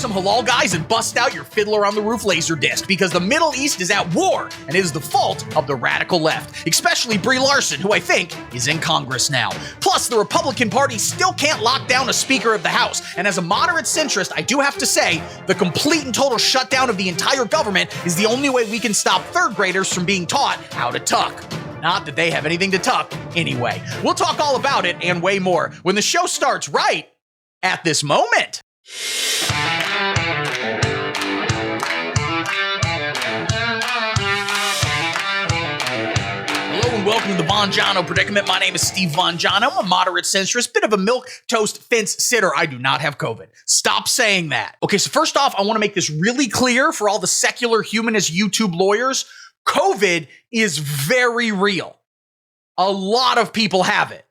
some halal guys and bust out your Fiddler on the Roof Laserdisc, because the Middle East is at war and it is the fault of the radical left, especially BRIE LARSON, who I think is in Congress now. Plus, the Republican Party still can't lock down a Speaker of the House, and as a moderate centrist, I do have to say, the complete and total shutdown of the entire government is the only way we can stop third graders from being taught how to tuck. Not that they have anything to tuck anyway. We'll talk all about it and way more when the show starts right at this moment. Hello and welcome to the Vongiano Predicament. My name is Steve Vongiano. I'm a moderate centrist, bit of a milquetoast fence sitter. I do not have COVID. Stop saying that. Okay, so first off, I want to make this really clear for all the secular humanist YouTube lawyers. COVID is very real. A lot of people have it.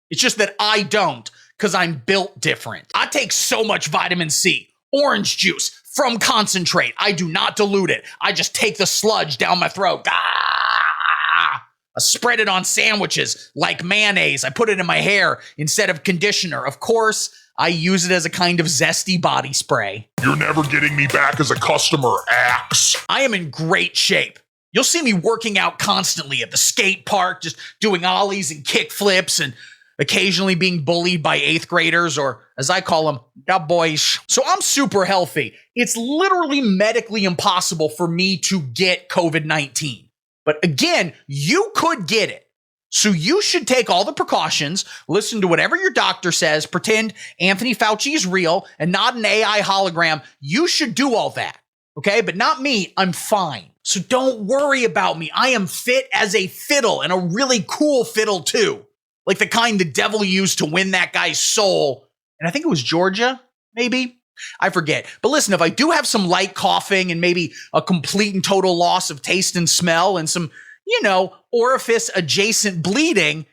It's just that I don't, because I'm built different. I take so much vitamin C, orange juice from concentrate. I do not dilute it. I just take the sludge down my throat. I spread it on sandwiches like mayonnaise. I put it in my hair instead of conditioner. Of course, I use it as a kind of zesty body spray. You're never getting me back as a customer, Axe. I am in great shape. You'll see me working out constantly at the skate park, just doing ollies and kick flips and occasionally being bullied by 8th graders, or as I call them, the boys. So I'm super healthy. It's literally medically impossible for me to get COVID-19. But again, you could get it. So you should take all the precautions, listen to whatever your doctor says, pretend Anthony Fauci is real and not an AI hologram. You should do all that, okay? But not me. I'm fine. So don't worry about me. I am fit as a fiddle, and a really cool fiddle too. Like the kind the devil used to win that guy's soul. And I think it was Georgia, maybe? I forget. But listen, if I do have some light coughing and maybe a complete and total loss of taste and smell and some, orifice adjacent bleeding,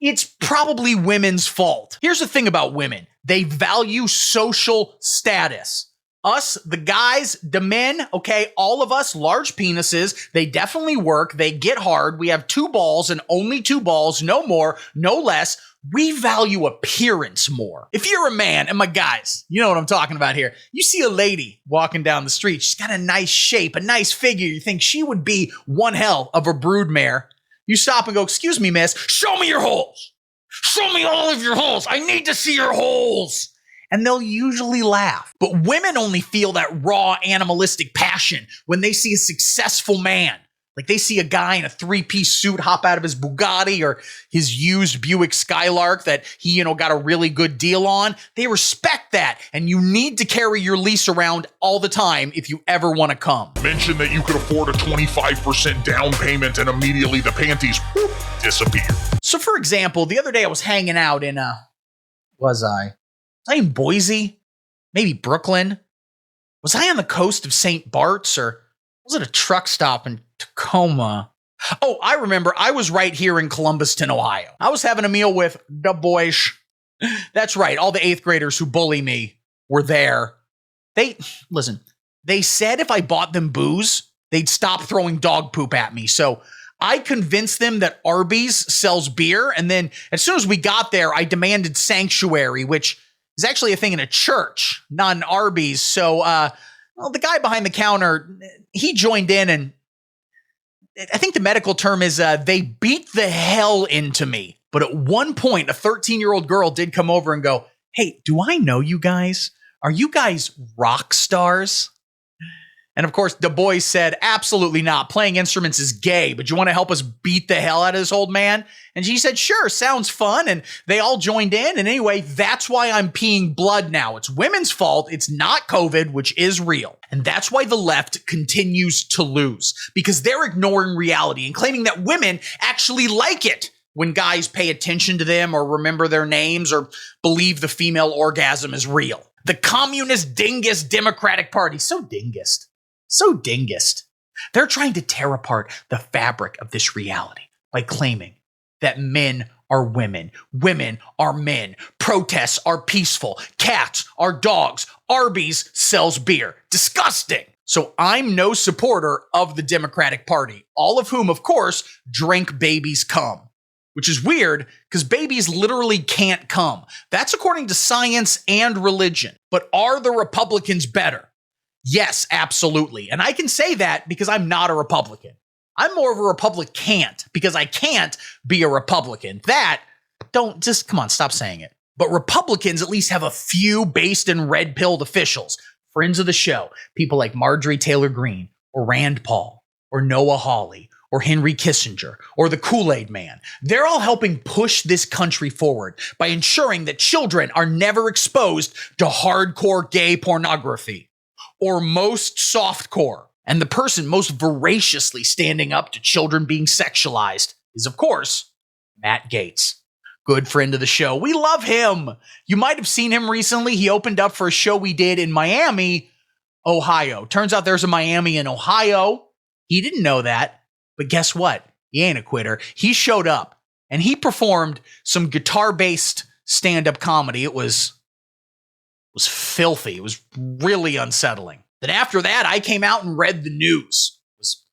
it's probably women's fault. Here's the thing about women. They value social status. Us, the guys, the men, okay, all of us, large penises, they definitely work, they get hard, we have 2 balls and only 2 balls, no more, no less. We value appearance more. If you're a man, and my guys, you know what I'm talking about here, you see a lady walking down the street, she's got a nice shape, a nice figure, you think she would be one hell of a broodmare. You stop and go, excuse me, miss, show me your holes. Show me all of your holes. I need to see your holes. And they'll usually laugh. But women only feel that raw animalistic passion when they see a successful man. Like they see a guy in a 3-piece suit hop out of his Bugatti or his used Buick Skylark that he, got a really good deal on. They respect that. And you need to carry your lease around all the time if you ever want to come. Mention that you could afford a 25% down payment and immediately the panties disappear. So for example, the other day I was hanging out in Was I in Boise? Maybe Brooklyn? Was I on the coast of St. Bart's, or was it a truck stop in Tacoma? Oh, I remember. I was right here in Columbuston, Ohio. I was having a meal with the boys. That's right. All the 8th graders who bully me were there. They said if I bought them booze, they'd stop throwing dog poop at me. So I convinced them that Arby's sells beer. And then as soon as we got there, I demanded sanctuary, which is actually a thing in a church, not an Arby's. So, the guy behind the counter, he joined in, and I think the medical term is they beat the hell into me. But at one point, a 13-year-old girl did come over and go, hey, do I know you guys? Are you guys rock stars? And of course, the boy said, absolutely not. Playing instruments is gay, but you want to help us beat the hell out of this old man? And she said, sure, sounds fun. And they all joined in. And anyway, that's why I'm peeing blood now. It's women's fault. It's not COVID, which is real. And that's why the left continues to lose, because they're ignoring reality and claiming that women actually like it when guys pay attention to them or remember their names or believe the female orgasm is real. The communist dingus Democratic Party, so dingist. So dingist. They're trying to tear apart the fabric of this reality by claiming that men are women, women are men, protests are peaceful, cats are dogs, Arby's sells beer. Disgusting. So I'm no supporter of the Democratic Party, all of whom, of course, drink babies' cum, which is weird because babies literally can't come. That's according to science and religion. But are the Republicans better? Yes, absolutely. And I can say that because I'm not a Republican. I'm more of a Republican because I can't be a Republican. Come on, stop saying it. But Republicans at least have a few based in red-pilled officials, friends of the show, people like Marjorie Taylor Greene or Rand Paul or Noah Hawley or Henry Kissinger or the Kool-Aid Man. They're all helping push this country forward by ensuring that children are never exposed to hardcore gay pornography or most softcore. And the person most voraciously standing up to children being sexualized is, of course, Matt Gaetz. Good friend of the show. We love him. You might have seen him recently. He opened up for a show we did in Miami, Ohio. Turns out there's a Miami in Ohio. He didn't know that. But guess what? He ain't a quitter. He showed up and he performed some guitar-based stand-up comedy. It was filthy. It was really unsettling. Then after that, I came out and read the news. I was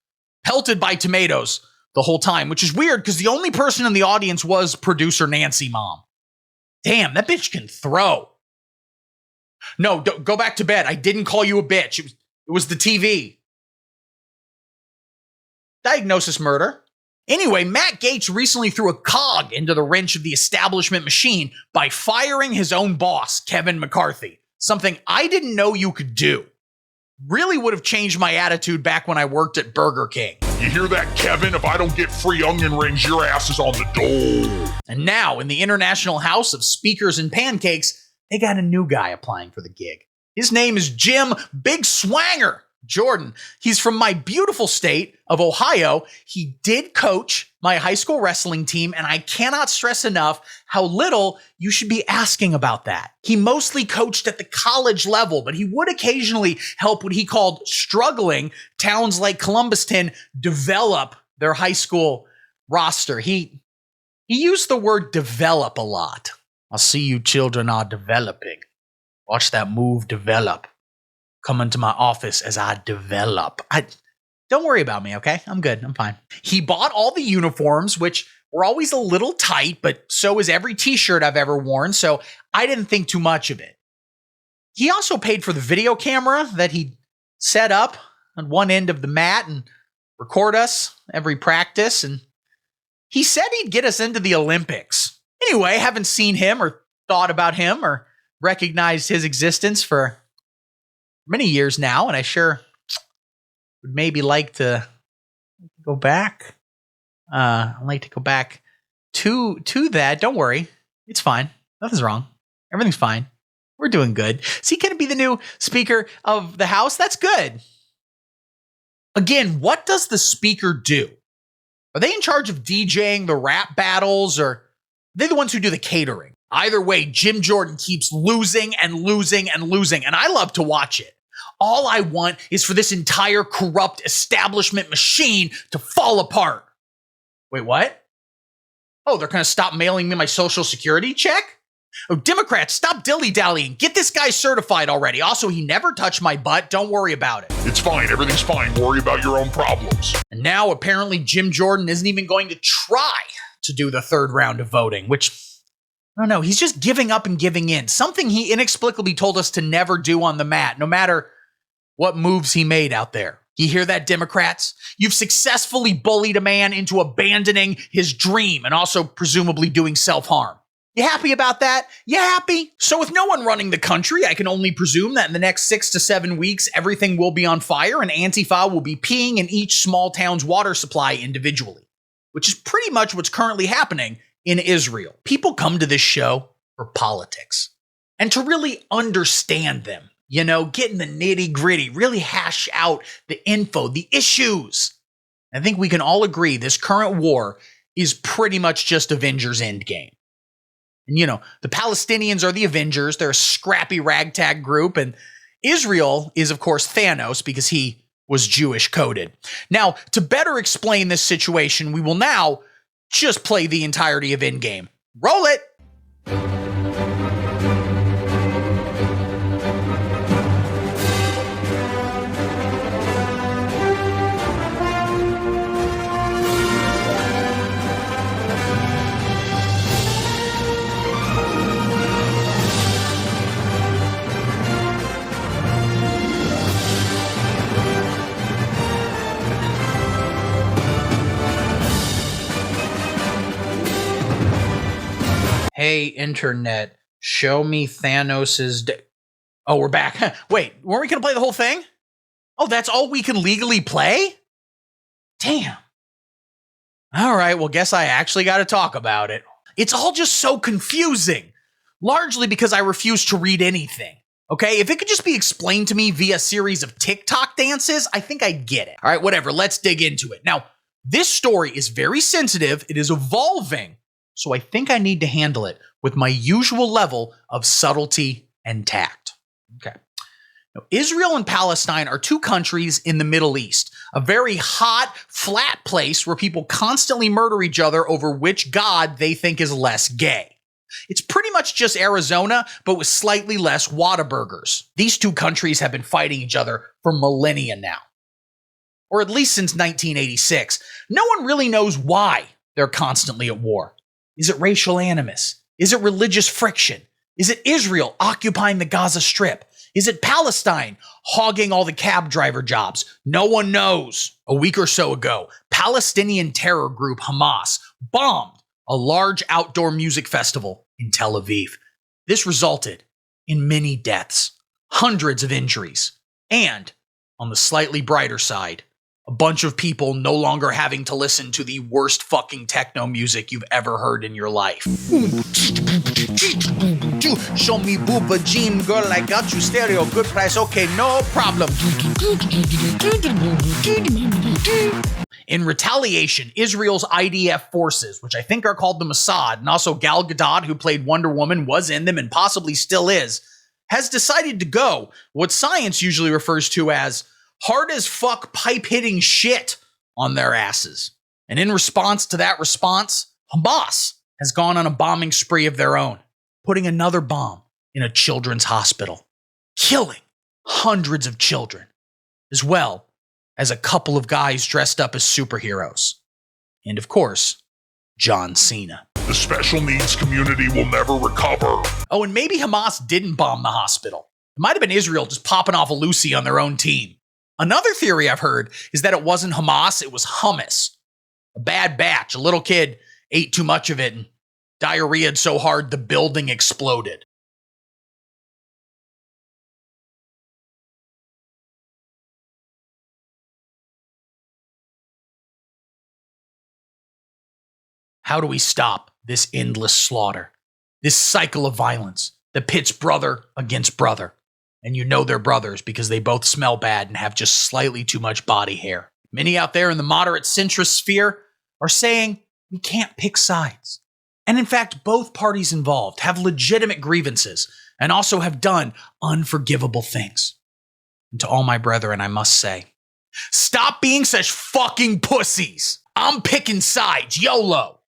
pelted by tomatoes the whole time, which is weird because the only person in the audience was producer Nancy Mom. Damn, that bitch can throw. No, go back to bed. I didn't call you a bitch. It was the TV. Diagnosis murder. Anyway, Matt Gaetz recently threw a cog into the wrench of the establishment machine by firing his own boss, Kevin McCarthy. Something I didn't know you could do. Really would have changed my attitude back when I worked at Burger King. You hear that, Kevin? If I don't get free onion rings, your ass is on the door. And now, in the International House of Speakers and Pancakes, they got a new guy applying for the gig. His name is Jim Big Swanger Jordan. He's from my beautiful state of Ohio. He did coach my high school wrestling team, and I cannot stress enough how little you should be asking about that. He mostly coached at the college level, but he would occasionally help what he called struggling towns like Columbuston develop their high school roster. He used the word develop a lot. I see you children are developing. Watch that move develop. Come into my office as I develop. Don't worry about me, okay? I'm good. I'm fine. He bought all the uniforms, which were always a little tight, but so is every t-shirt I've ever worn, so I didn't think too much of it. He also paid for the video camera that he set up on one end of the mat and record us every practice, and he said he'd get us into the Olympics. Anyway, haven't seen him or thought about him or recognized his existence for many years now, and I sure would maybe like to go back. I'd like to go back to that. Don't worry. It's fine. Nothing's wrong. Everything's fine. We're doing good. Is he going to be the new Speaker of the House? That's good. Again, what does the Speaker do? Are they in charge of DJing the rap battles, or are they the ones who do the catering? Either way, Jim Jordan keeps losing and losing and losing, and I love to watch it. All I want is for this entire corrupt establishment machine to fall apart. Wait, what? Oh, they're going to stop mailing me my Social Security check? Oh, Democrats, stop dilly-dallying. Get this guy certified already. Also, he never touched my butt. Don't worry about it. It's fine. Everything's fine. Worry about your own problems. And now, apparently, Jim Jordan isn't even going to try to do the third round of voting, which, I don't know, he's just giving up and giving in. Something he inexplicably told us to never do on the mat, no matter what moves he made out there. You hear that, Democrats? You've successfully bullied a man into abandoning his dream and also presumably doing self-harm. You happy about that? You happy? So with no one running the country, I can only presume that in the next 6 to 7 weeks, everything will be on fire and Antifa will be peeing in each small town's water supply individually, which is pretty much what's currently happening in Israel. People come to this show for politics and to really understand them. You know, get in the nitty gritty, really hash out the info, the issues. I think we can all agree this current war is pretty much just Avengers Endgame. And, you know, the Palestinians are the Avengers. They're a scrappy ragtag group. And Israel is, of course, Thanos because he was Jewish coded. Now, to better explain this situation, we will now just play the entirety of Endgame. Roll it. Hey, internet, show me Thanos's Oh, we're back. Wait, weren't we going to play the whole thing? Oh, that's all we can legally play? Damn. All right, well, guess I actually got to talk about it. It's all just so confusing, largely because I refuse to read anything. Okay, if it could just be explained to me via a series of TikTok dances, I think I'd get it. All right, whatever, let's dig into it. Now, this story is very sensitive, it is evolving, so I think I need to handle it with my usual level of subtlety and tact. Okay. Now, Israel and Palestine are two countries in the Middle East, a very hot, flat place where people constantly murder each other over which god they think is less gay. It's pretty much just Arizona, but with slightly less Whataburgers. These two countries have been fighting each other for millennia now, or at least since 1986. No one really knows why they're constantly at war. Is it racial animus? Is it religious friction? Is it Israel occupying the Gaza Strip? Is it Palestine hogging all the cab driver jobs? No one knows. A week or so ago, Palestinian terror group Hamas bombed a large outdoor music festival in Tel Aviv. This resulted in many deaths, hundreds of injuries, and, on the slightly brighter side, a bunch of people no longer having to listen to the worst fucking techno music you've ever heard in your life. Show me booba jean, girl, I got you stereo, good price, okay, no problem. In retaliation, Israel's IDF forces, which I think are called the Mossad, and also Gal Gadot, who played Wonder Woman, was in them and possibly still is, has decided to go what science usually refers to as hard as fuck pipe hitting shit on their asses. And in response to that response, Hamas has gone on a bombing spree of their own, putting another bomb in a children's hospital, killing hundreds of children, as well as a couple of guys dressed up as superheroes. And of course, John Cena. The special needs community will never recover. Oh, and maybe Hamas didn't bomb the hospital. It might have been Israel just popping off a Lucy on their own team. Another theory I've heard is that it wasn't Hamas, it was hummus. A bad batch. A little kid ate too much of it and diarrheaed so hard the building exploded. How do we stop this endless slaughter? This cycle of violence that pits brother against brother. And you know they're brothers because they both smell bad and have just slightly too much body hair. Many out there in the moderate centrist sphere are saying we can't pick sides. And in fact, both parties involved have legitimate grievances and also have done unforgivable things. And to all my brethren, I must say, stop being such fucking pussies. I'm picking sides, YOLO.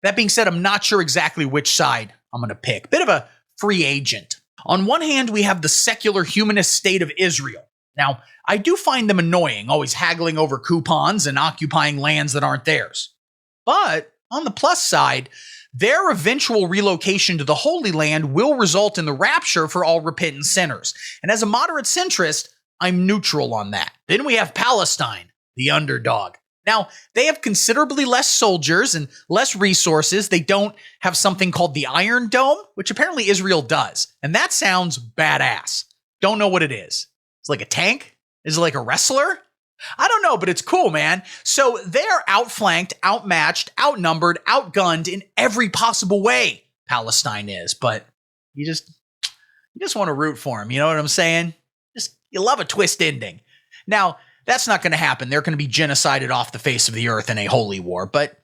That being said, I'm not sure exactly which side I'm going to pick. Bit of a free agent. On one hand, we have the secular humanist state of Israel. Now, I do find them annoying, always haggling over coupons and occupying lands that aren't theirs. But on the plus side, their eventual relocation to the Holy Land will result in the rapture for all repentant sinners. And as a moderate centrist, I'm neutral on that. Then we have Palestine, the underdog. Now, they have considerably less soldiers and less resources. They don't have something called the Iron Dome, which apparently Israel does. And that sounds badass. Don't know what it is. It's like a tank? Is it like a wrestler? I don't know, but it's cool, man. So they are outflanked, outmatched, outnumbered, outgunned in every possible way, Palestine is. But you just want to root for them. You know what I'm saying? You love a twist ending. Now, that's not going to happen. They're going to be genocided off the face of the earth in a holy war. But,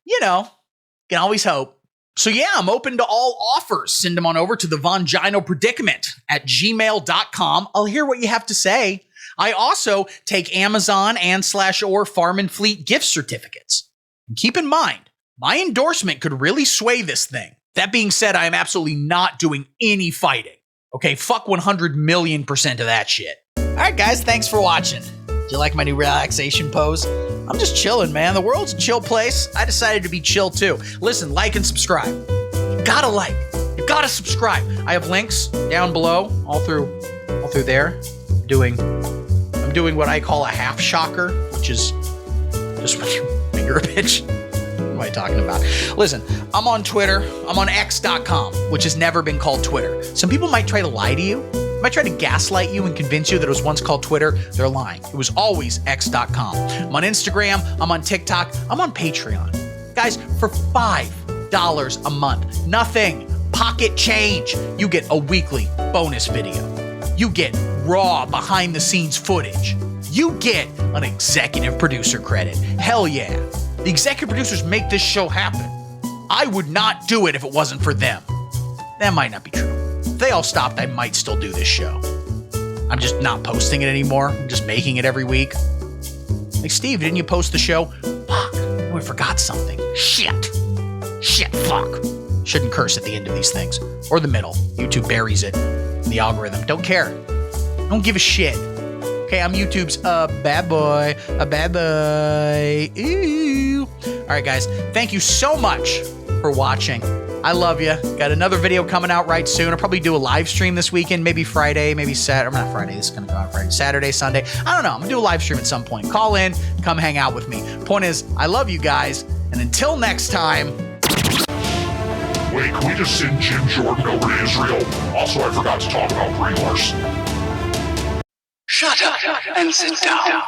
you can always hope. So yeah, I'm open to all offers. Send them on over to the Vongino Predicament at gmail.com. I'll hear what you have to say. I also take Amazon and/or Farm and Fleet gift certificates. And keep in mind, my endorsement could really sway this thing. That being said, I am absolutely not doing any fighting. Okay, fuck 100,000,000% of that shit. All right, guys, thanks for watching. Do you like my new relaxation pose? I'm just chilling, man. The world's a chill place. I decided to be chill too. Listen, like and subscribe. You gotta like. You gotta subscribe. I have links down below, all through there. I'm doing what I call a half shocker, which is just when you finger a bitch. What am I I talking about? Listen, I'm on Twitter. I'm on X.com, which has never been called Twitter. Some people might try to lie to you. Might try to gaslight you and convince you that it was once called Twitter. They're lying. It was always X.com. I'm on Instagram. I'm on TikTok. I'm on Patreon. Guys, for $5 a month, nothing, pocket change, you get a weekly bonus video. You get raw behind-the-scenes footage. You get an executive producer credit. Hell yeah. The executive producers make this show happen. I would not do it if it wasn't for them. That might not be true. If they all stopped, I might still do this show. I'm just not posting it anymore. I'm just making it every week. Like, Steve, didn't you post the show? Fuck, I forgot something. Shit, fuck. Shouldn't curse at the end of these things. Or the middle. YouTube buries it in the algorithm. Don't care. Don't give a shit. Okay, I'm YouTube's bad boy. Ooh. All right, guys. Thank you so much for watching. I love you. Got another video coming out right soon. I'll probably do a live stream this weekend. Maybe Friday, maybe Saturday. Not Friday. This is going to go out Friday. Saturday, Sunday. I don't know. I'm going to do a live stream at some point. Call in. Come hang out with me. Point is, I love you guys. And until next time. Wait, can we just send Jim Jordan over to Israel? Also, I forgot to talk about BRIE, LARSON. Shut up and sit down.